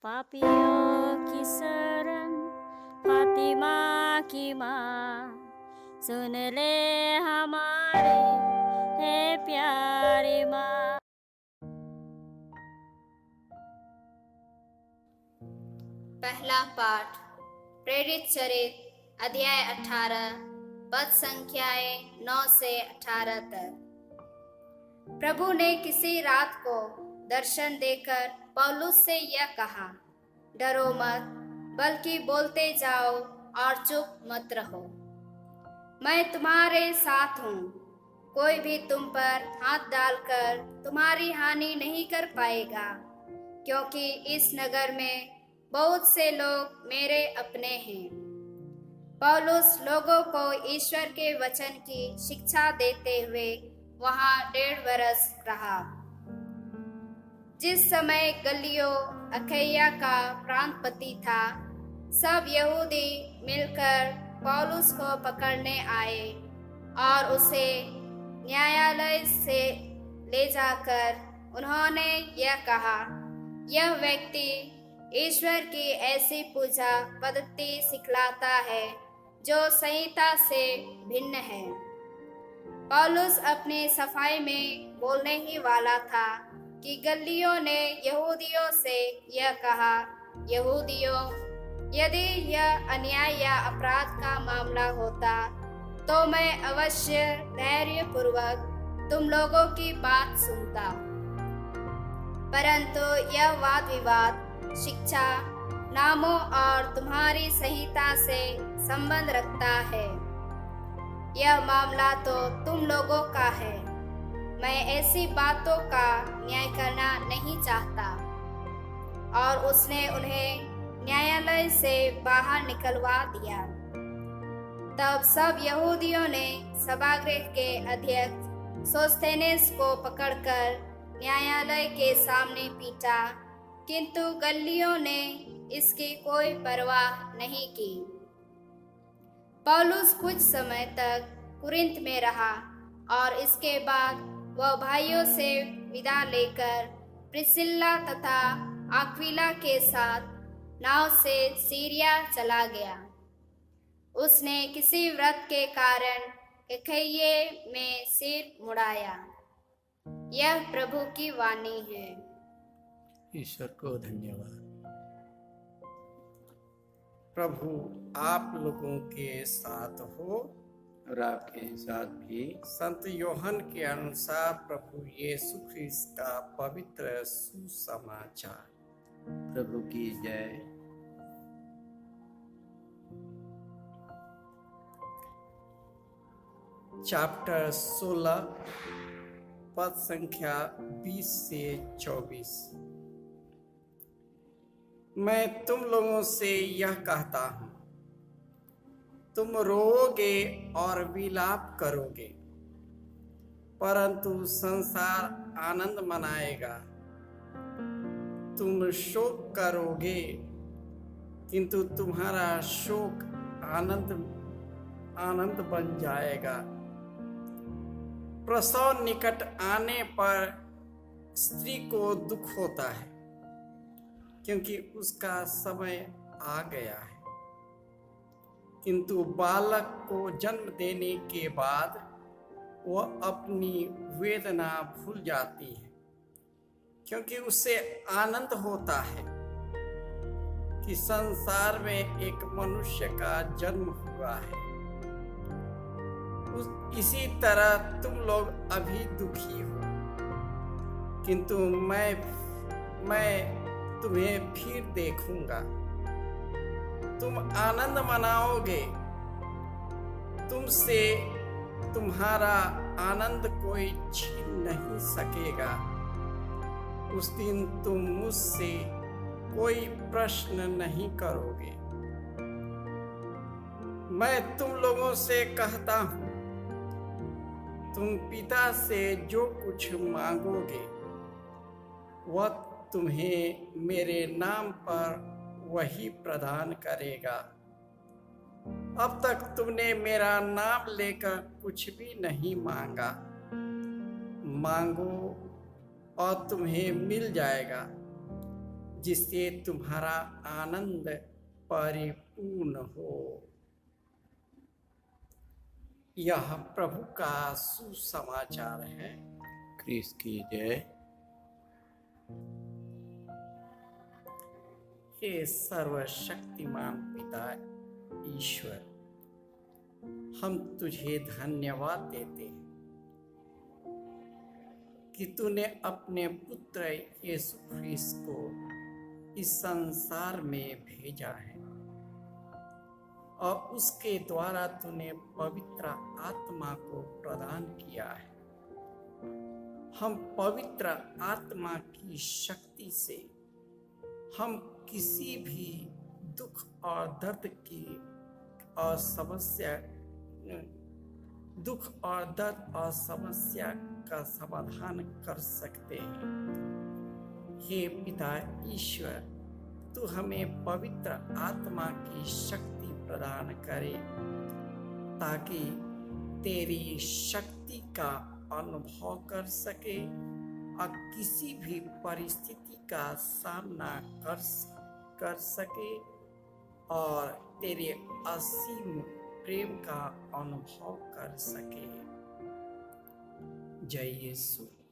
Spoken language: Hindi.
पापियों की शरण फातिमा की माँ, सुन ले हमारी है प्यारी माँ। पहला पाठ प्रेरित चरित अध्याय 18 पद संख्याएं 9 से 18 तक। प्रभु ने किसी रात को दर्शन देकर पौलुस से यह कहा, डरो मत, बल्कि बोलते जाओ और चुप मत रहो। मैं तुम्हारे साथ हूँ, कोई भी तुम पर हाथ डालकर तुम्हारी हानि नहीं कर पाएगा, क्योंकि इस नगर में बहुत से लोग मेरे अपने हैं। पौलुस लोगों को ईश्वर के वचन की शिक्षा देते हुए वहां 1.5 वर्ष रहा। जिस समय गल्लियो अखैया का प्रांतपति था, सब यहूदी मिलकर पौलुस को पकड़ने आए और उसे न्यायालय से ले जाकर उन्होंने यह कहा, यह व्यक्ति ईश्वर की ऐसी पूजा पद्धति सिखलाता है जो संहिता से भिन्न है। पौलुस अपनी सफाई में बोलने ही वाला था कि गल्लियों ने यहूदियों से यह कहा, यहूदियों, यदि यह अन्याय या अपराध का मामला होता तो मैं अवश्य धैर्यपूर्वक तुम लोगों की बात सुनता, परंतु यह वाद विवाद शिक्षा, नामों और तुम्हारी संहिता से संबंध रखता है। यह मामला तो तुम लोगों का है। मैं ऐसी बातों का न्याय करना नहीं चाहता। और उसने उन्हें न्यायालय से बाहर निकलवा दिया। तब सब यहूदियों ने सभागृह के अध्यक्ष सोस्थेनेस को पकड़कर न्यायालय के सामने पीटा, किंतु गल्लियों ने इसकी कोई परवाह नहीं की। पौलुस कुछ समय तक कुरिन्थ में रहा और इसके बाद वह भाइयों से विदा लेकर प्रिसिल्ला तथा आक्विला के साथ नाव से सीरिया चला गया। उसने किसी व्रत के कारण अखैये में सिर मुड़ाया। यह प्रभु की वाणी है। ईश्वर को धन्यवाद। प्रभु आप लोगों के साथ हो और आपके साथ भी। संत योहन के अनुसार प्रभु यीशु ख्रिस्त का पवित्र सुसमाचार। प्रभु की जय। चैप्टर 16 पद संख्या 20 से 24। मैं तुम लोगों से यह कहता हूं, तुम रोओगे और विलाप करोगे, परंतु संसार आनंद मनाएगा। तुम शोक करोगे, किंतु तुम्हारा शोक आनंद बन जाएगा। प्रसव निकट आने पर स्त्री को दुख होता है, क्योंकि उसका समय आ गया है, किंतु बालक को जन्म देने के बाद वह अपनी वेदना भूल जाती है, क्योंकि उसे आनंद होता है कि संसार में एक मनुष्य का जन्म हुआ है। इसी तरह तुम लोग अभी दुखी हो, किंतु मैं तुम्हें फिर देखूंगा। तुम आनंद मनाओगे, तुमसे तुम्हारा आनंद कोई छीन नहीं सकेगा। उस दिन तुम मुझसे कोई प्रश्न नहीं करोगे। मैं तुम लोगों से कहता हूं, तुम पिता से जो कुछ मांगोगे वह तुम्हें मेरे नाम पर वही प्रदान करेगा। अब तक तुमने मेरा नाम लेकर कुछ भी नहीं मांगा। मांगो और तुम्हें मिल जाएगा, जिससे तुम्हारा आनंद परिपूर्ण हो। यह प्रभु का सुसमाचार है। क्रिस्त की जय। हे सर्वशक्तिमान पिता ईश्वर, हम तुझे धन्यवाद देते हैं कि तूने अपने पुत्र यीशु ख्रीस्त को इस संसार में भेजा है और उसके द्वारा तूने पवित्र आत्मा को प्रदान किया है। हम पवित्र आत्मा की शक्ति से हम किसी भी दुख और दर्द की और समस्या का समाधान कर सकते हैं। हे पिता ईश्वर, तू हमें पवित्र आत्मा की शक्ति प्रदान करे ताकि तेरी शक्ति का अनुभव कर सके और किसी भी परिस्थिति का सामना कर सके और तेरे असीम प्रेम का अनुभव कर सके। जय यीशु।